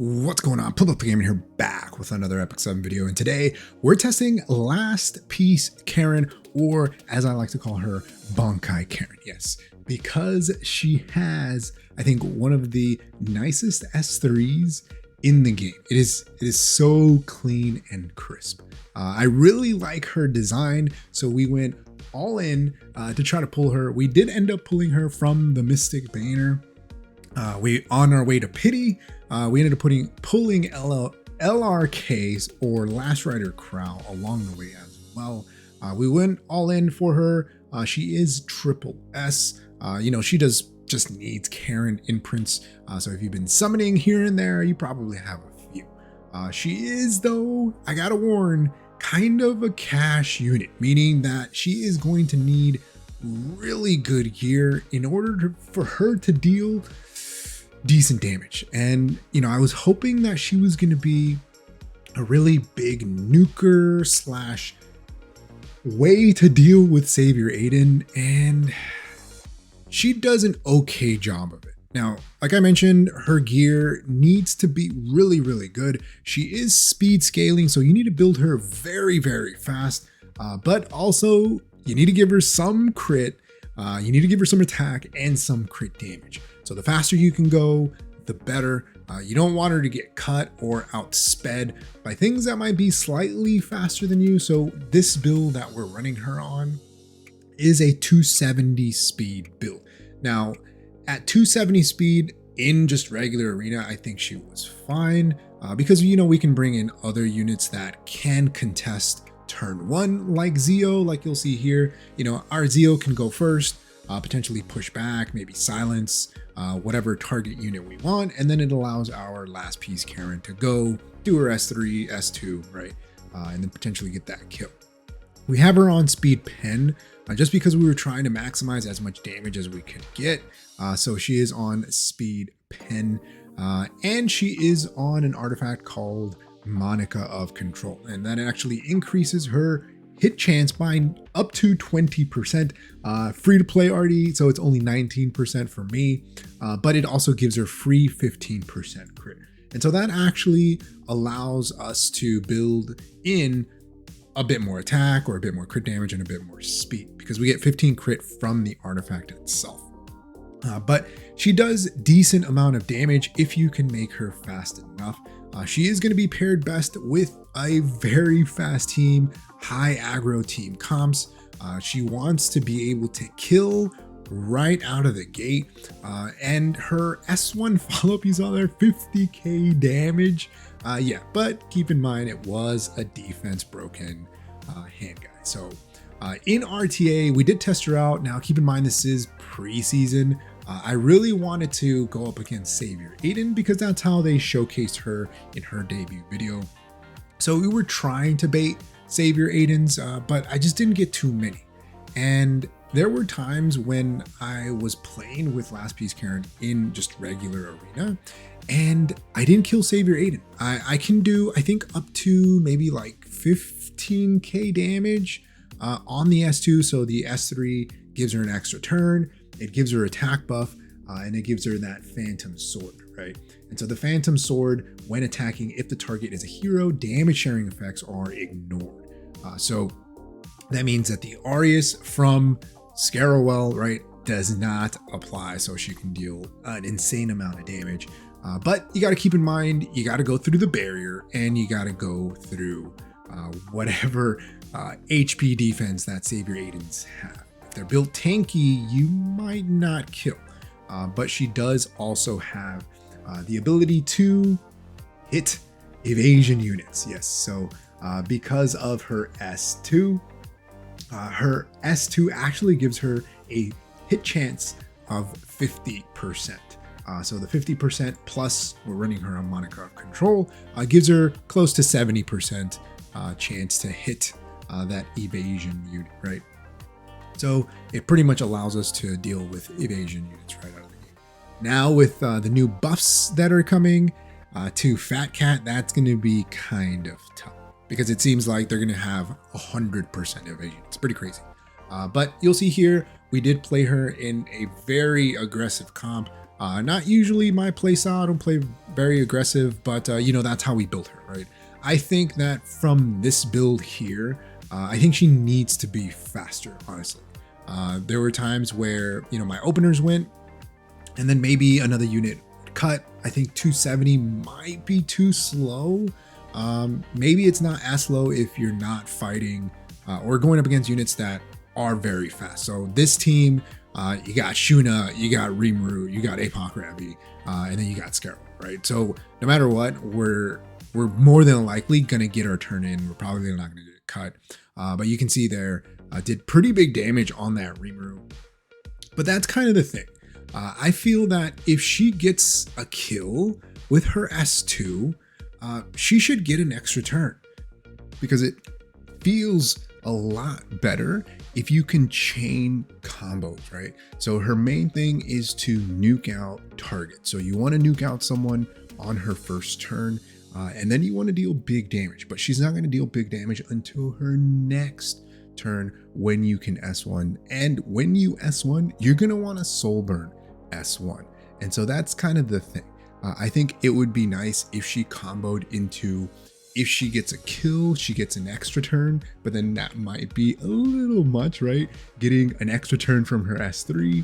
What's going on? Pull up the game here, back with another Epic 7 video, and today we're testing Last Piece Karin, or as I like to call her, Bankai Karin. Yes, because she has, I think, one of the nicest S3s in the game. It is so clean and crisp. I really like her design, so we went all in to try to pull her. We did end up pulling her from the Mystic Banner. We on our way to Pity. We ended up pulling LRKs or Last Rider Crow along the way as well. We went all in for her. She is triple S. She just needs Karin imprints. So if you've been summoning here and there, you probably have a few. She is, though, I gotta warn, kind of a cash unit, meaning that she is going to need really good gear in order for her to deal decent damage. And I was hoping that she was going to be a really big nuker slash way to deal with Savior Aiden, and she does an okay job of it. Now, like I mentioned, her gear needs to be really, really good. She is speed scaling, so you need to build her very, very fast, but also you need to give her some crit. You need to give her some attack and some crit damage. So the faster you can go, the better. You don't want her to get cut or outsped by things that might be slightly faster than you. So this build that we're running her on is a 270 speed build. Now, at 270 speed in just regular arena, I think she was fine because, we can bring in other units that can contest turn one, like Zeo, like you'll see here. Our Zeo can go first, potentially push back, maybe silence, whatever target unit we want, and then it allows our Last Piece Karin to go do her S3, S2, right? And then potentially get that kill. We have her on speed pen just because we were trying to maximize as much damage as we could get. So she is on speed pen, and she is on an artifact called Monica of Control, and that actually increases her hit chance by up to 20%. Free to play already, so it's only 19% for me, but it also gives her free 15% crit. And so that actually allows us to build in a bit more attack or a bit more crit damage and a bit more speed because we get 15 crit from the artifact itself. But she does decent amount of damage if you can make her fast enough. She is going to be paired best with a very fast team, high aggro team comps. She wants to be able to kill right out of the gate. And her S1 follow-up, you saw there, 50k damage. But keep in mind it was a defense broken hand guy. So in RTA, we did test her out. Now keep in mind this is preseason. I really wanted to go up against Savior Aiden because that's how they showcased her in her debut video. So we were trying to bait Savior Aiden's, but I just didn't get too many. And there were times when I was playing with Last Piece Karin in just regular arena, and I didn't kill Savior Aiden. I can do, I think, up to maybe like 15k damage on the S2. So the S3 gives her an extra turn. It gives her attack buff, and it gives her that Phantom Sword, right? And so the Phantom Sword, when attacking, if the target is a hero, damage sharing effects are ignored. So that means that the Arius from Scarowell, right, does not apply, so she can deal an insane amount of damage. But you got to keep in mind, you got to go through the barrier, and you got to go through whatever HP defense that Savior Aidens have. If they're built tanky, you might not kill, but she does also have the ability to hit evasion units. Yes, so because of her S2 actually gives her a hit chance of 50%. So the 50% plus, we're running her on Monica of Control, gives her close to 70% chance to hit that evasion unit, right? So it pretty much allows us to deal with evasion units right out of the gate. Now with the new buffs that are coming to Fat Cat, that's going to be kind of tough because it seems like they're going to have 100% evasion. It's pretty crazy. But you'll see here, we did play her in a very aggressive comp Not usually my play style. I don't play very aggressive, but you know, that's how we build her, right? I think that from this build here, I think she needs to be faster, honestly. There were times where, you know, my openers went and then maybe another unit would cut. I think 270 might be too slow. Maybe it's not as slow if you're not fighting or going up against units that are very fast. So this team, you got Shuna, you got Rimuru, you got Apoc Ravi, and then you got Scarab, right? So no matter what, we're more than likely gonna get our turn in. We're probably not gonna get it cut. But you can see there, did pretty big damage on that Rimuru. But that's kind of the thing. I feel that if she gets a kill with her S2, she should get an extra turn because it feels a lot better if you can chain combos, right? So her main thing is to nuke out targets. So you want to nuke out someone on her first turn, and then you want to deal big damage, but she's not going to deal big damage until her next turn when you can S1. And when you S1, you're going to want to soul burn S1. And so that's kind of the thing. I think it would be nice if she comboed into, if she gets a kill, she gets an extra turn, but then that might be a little much, right? Getting an extra turn from her S3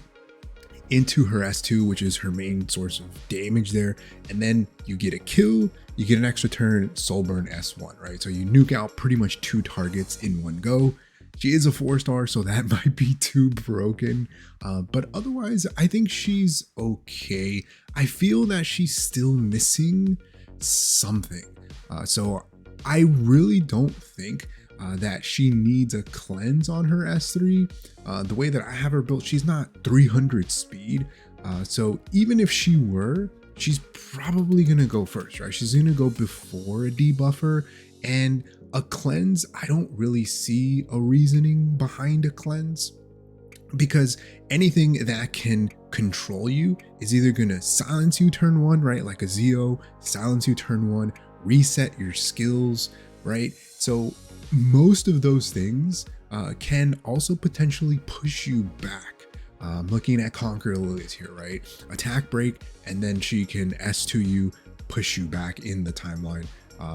into her S2, which is her main source of damage there. And then you get a kill, you get an extra turn, soul burn S1, right? So you nuke out pretty much 2 targets in one go. She is a 4-star, so that might be too broken. But otherwise, I think she's okay. I feel that she's still missing something. So I really don't think that she needs a cleanse on her S3. The way that I have her built, she's not 300 speed. So even if she were, she's probably going to go first, right? She's going to go before a debuffer. And a cleanse, I don't really see a reasoning behind a cleanse, because anything that can control you is either going to silence you turn 1, right? Like a Zeo, silence you turn 1, reset your skills, right? So most of those things can also potentially push you back. Looking at Conquer Lilies here, right? Attack break, and then she can S2 you, push you back in the timeline,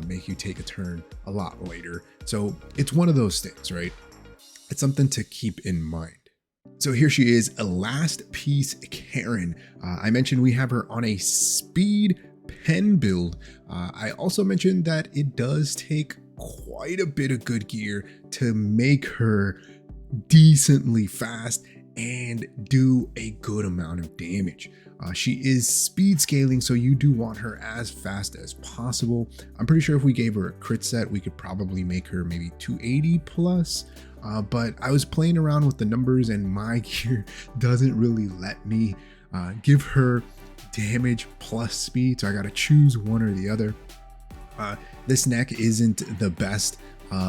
make you take a turn a lot later. So it's one of those things, right? It's something to keep in mind. So here she is, a last piece Karin. I mentioned we have her on a speed pen build. I also mentioned that it does take quite a bit of good gear to make her decently fast and do a good amount of damage. She is speed scaling, so you do want her as fast as possible. I'm pretty sure if we gave her a crit set, we could probably make her maybe 280 plus. But I was playing around with the numbers and my gear doesn't really let me give her damage plus speed, so I gotta choose one or the other. This neck isn't the best.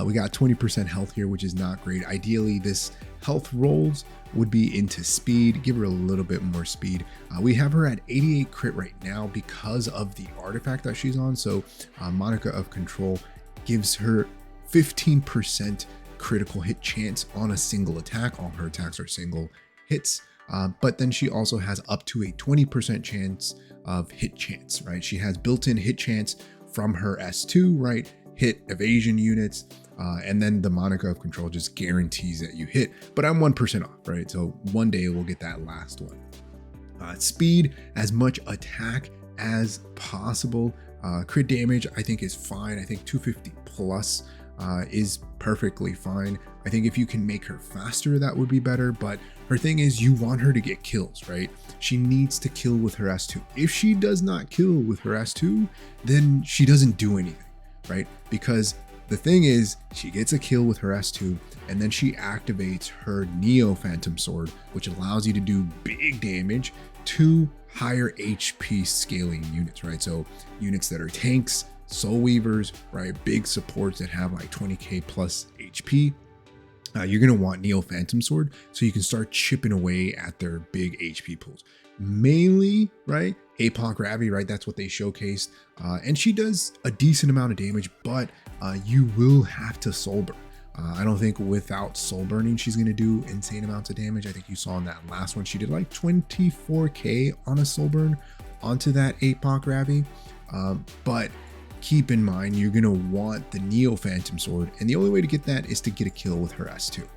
We got 20% health here, which is not great. Ideally, this health rolls would be into speed, give her a little bit more speed. We have her at 88 crit right now because of the artifact that she's on. So Monica of Control gives her 15% critical hit chance on a single attack. All her attacks are single hits. But then she also has up to a 20% chance of hit chance, right? She has built-in hit chance from her S2, right? Hit evasion units, and then the Monica of Control just guarantees that you hit, but I'm 1% off, right? So one day we'll get that last one. Speed, as much attack as possible. Crit damage, I think is fine. I think 250 plus is perfectly fine. I think if you can make her faster, that would be better, but her thing is you want her to get kills, right? She needs to kill with her S2. If she does not kill with her S2, then she doesn't do anything, right? Because the thing is, she gets a kill with her S2, and then she activates her Neo Phantom Sword, which allows you to do big damage to higher HP scaling units, right? So units that are tanks, soul weavers, right? Big supports that have like 20k plus HP. You're going to want Neo Phantom Sword so you can start chipping away at their big HP pools. Mainly, right? Apoc Ravi, right? That's what they showcased. And she does a decent amount of damage, but you will have to soul burn. I don't think without soul burning she's going to do insane amounts of damage. I think you saw in that last one she did like 24k on a soul burn onto that 8-Pac Ravi. But keep in mind you're going to want the Neo Phantom Sword, and the only way to get that is to get a kill with her S2.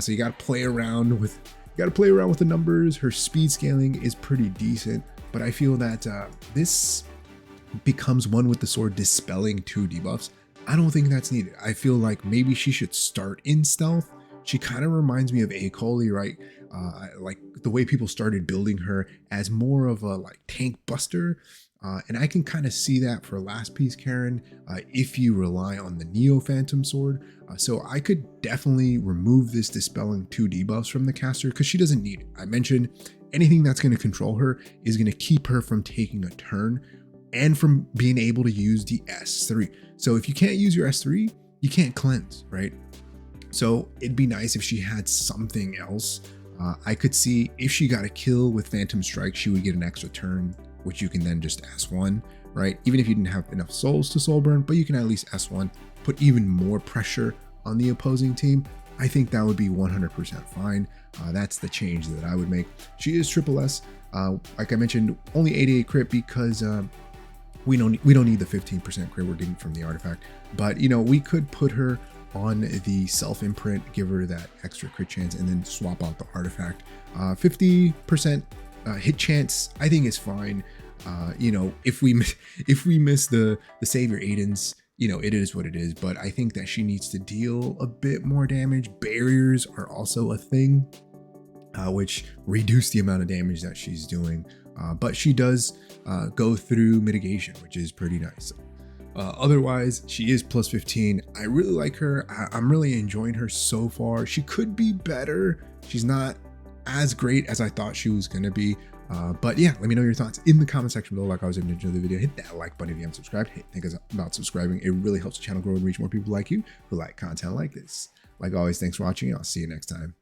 So you got to play around with the numbers. Her speed scaling is pretty decent, but I feel that this becomes one with the sword dispelling 2 debuffs. I don't think that's needed. I feel like maybe she should start in stealth. She kind of reminds me of Akoli, right? Like the way people started building her as more of a like tank buster. And I can kind of see that for last piece Karin if you rely on the Neo Phantom Sword. So I could definitely remove this dispelling 2 debuffs from the caster because she doesn't need it. I mentioned anything that's going to control her is going to keep her from taking a turn and from being able to use the S3. So if you can't use your S3, you can't cleanse, right? So it'd be nice if she had something else. I could see if she got a kill with Phantom Strike, she would get an extra turn, which you can then just S1, right? Even if you didn't have enough souls to soul burn, but you can at least S1, put even more pressure on the opposing team. I think that would be 100% fine. That's the change that I would make. She is triple S. Like I mentioned, only 88 crit because we don't need the 15% crit we're getting from the artifact. But you know, we could put her on the self imprint, give her that extra crit chance, and then swap out the artifact. 50% hit chance I think is fine. You know, if we miss the Savior Aidens, you know, it is what it is. But I think that she needs to deal a bit more damage. Barriers are also a thing, which reduce the amount of damage that she's doing. But she does go through mitigation, which is pretty nice. Otherwise, she is plus 15. I really like her. I'm really enjoying her so far. She could be better. She's not as great as I thought she was going to be. But yeah, let me know your thoughts in the comment section below. Like I was able to enjoy the video, hit that like button if you haven't subscribed. Hey, think about subscribing. It really helps the channel grow and reach more people like you who like content like this. Like always, thanks for watching. I'll see you next time.